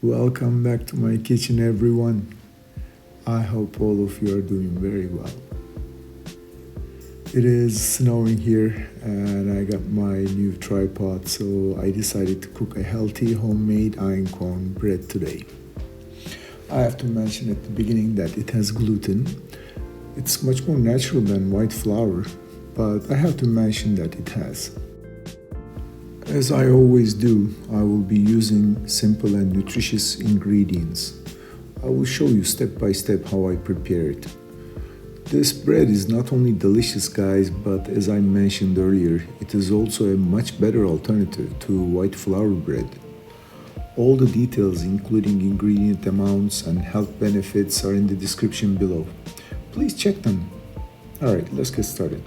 Welcome back to my kitchen, everyone. I hope all of you are doing very well. It is snowing here and I got my new tripod, so I decided to cook a healthy homemade einkorn bread today. I have to mention at the beginning that it has gluten. It's much more natural than white flour, but I have to mention that it has. As I always do, I will be using simple and nutritious ingredients. I will show you step by step how I prepare it. This bread is not only delicious, guys, but as I mentioned earlier, it is also a much better alternative to white flour bread. All the details, including ingredient amounts and health benefits, are in the description below. Please check them. Alright, let's get started.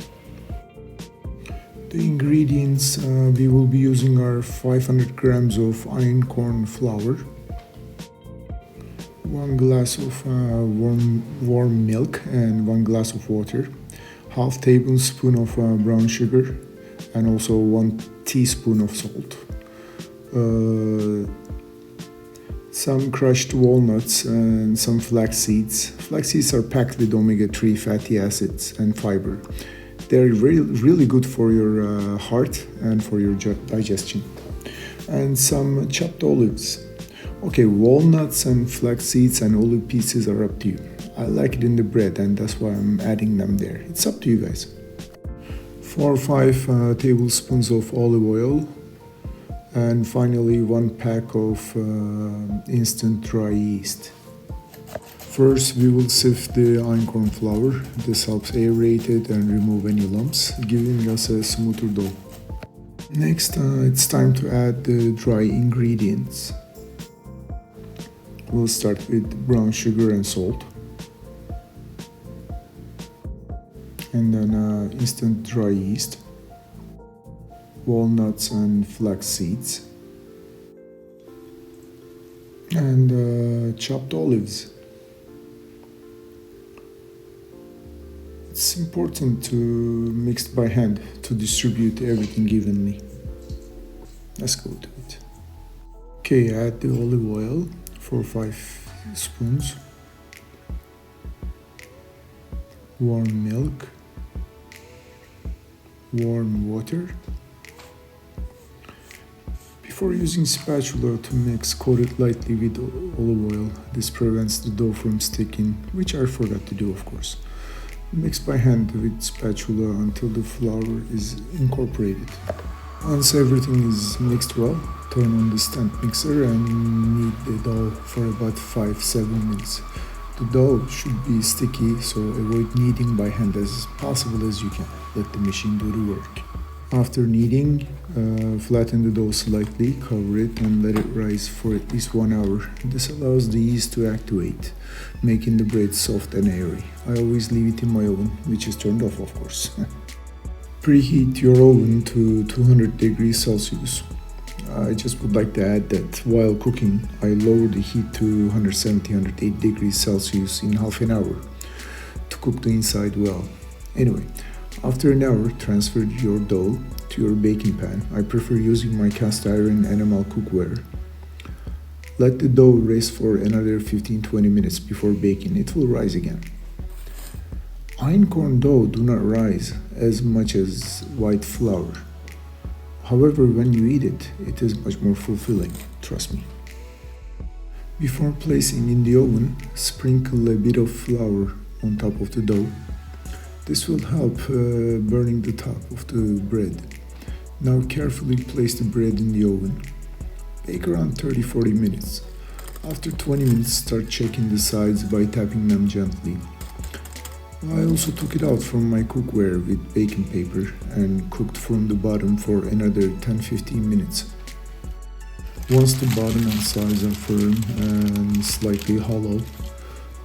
The ingredients we will be using are 500 grams of einkorn flour, 1 glass of warm milk and 1 glass of water, half tablespoon of brown sugar, and also 1 teaspoon of salt. Some crushed walnuts and some flax seeds. Flax seeds are packed with omega-3 fatty acids and fiber. They're really good for your heart and for your digestion. And some chopped olives. Okay, walnuts and flax seeds and olive pieces are up to you. I like it in the bread and that's why I'm adding them there. It's up to you guys. 4 or 5 tablespoons of olive oil. And finally 1 pack of instant dry yeast. First, we will sift the einkorn flour. This helps aerate it and remove any lumps, giving us a smoother dough. Next, it's time to add the dry ingredients. We'll start with brown sugar and salt. And then instant dry yeast, walnuts and flax seeds, and chopped olives. It's important to mix by hand to distribute everything evenly. Let's go to it. Okay, add the olive oil, 4 or 5 spoons, warm milk, warm water. Before using spatula to mix, coat it lightly with olive oil. This prevents the dough from sticking, which I forgot to do, of course. Mix by hand with spatula until the flour is incorporated. Once everything is mixed well, turn on the stand mixer and knead the dough for about 5-7 minutes. The dough should be sticky, so avoid kneading by hand as possible as you can. Let the machine do the work. After kneading, flatten the dough slightly, cover it and let it rise for at least 1 hour. This allows the yeast to activate, making the bread soft and airy. I always leave it in my oven, which is turned off, of course. Preheat your oven to 200 degrees Celsius. I just would like to add that while cooking, I lower the heat to 170-180 degrees Celsius in half an hour to cook the inside well. Anyway, after an hour, transfer your dough to your baking pan. I prefer using my cast iron enamel cookware. Let the dough rest for another 15-20 minutes before baking. It will rise again. Einkorn dough do not rise as much as white flour. However, when you eat it, it is much more fulfilling, trust me. Before placing in the oven, sprinkle a bit of flour on top of the dough. This will help burning the top of the bread. Now carefully place the bread in the oven. Bake around 30-40 minutes. After 20 minutes, start checking the sides by tapping them gently. I also took it out from my cookware with baking paper and cooked from the bottom for another 10-15 minutes. Once the bottom and sides are firm and slightly hollow,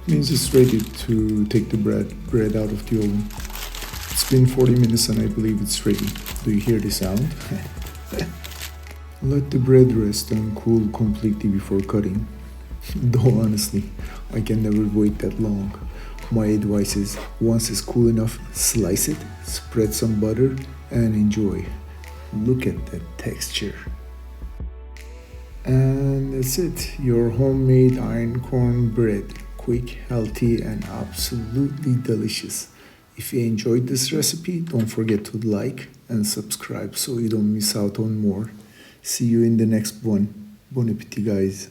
means it's ready to take the bread out of the oven. It's been 40 minutes and I believe it's ready. Do you hear the sound? Let the bread rest and cool completely before cutting. Though honestly, I can never wait that long. My advice is, once it's cool enough, slice it, spread some butter, and enjoy. Look at that texture. And that's it, your homemade einkorn bread. Quick, healthy, and absolutely delicious. If you enjoyed this recipe, don't forget to like and subscribe so you don't miss out on more. See you in the next one. Bon appetit, guys.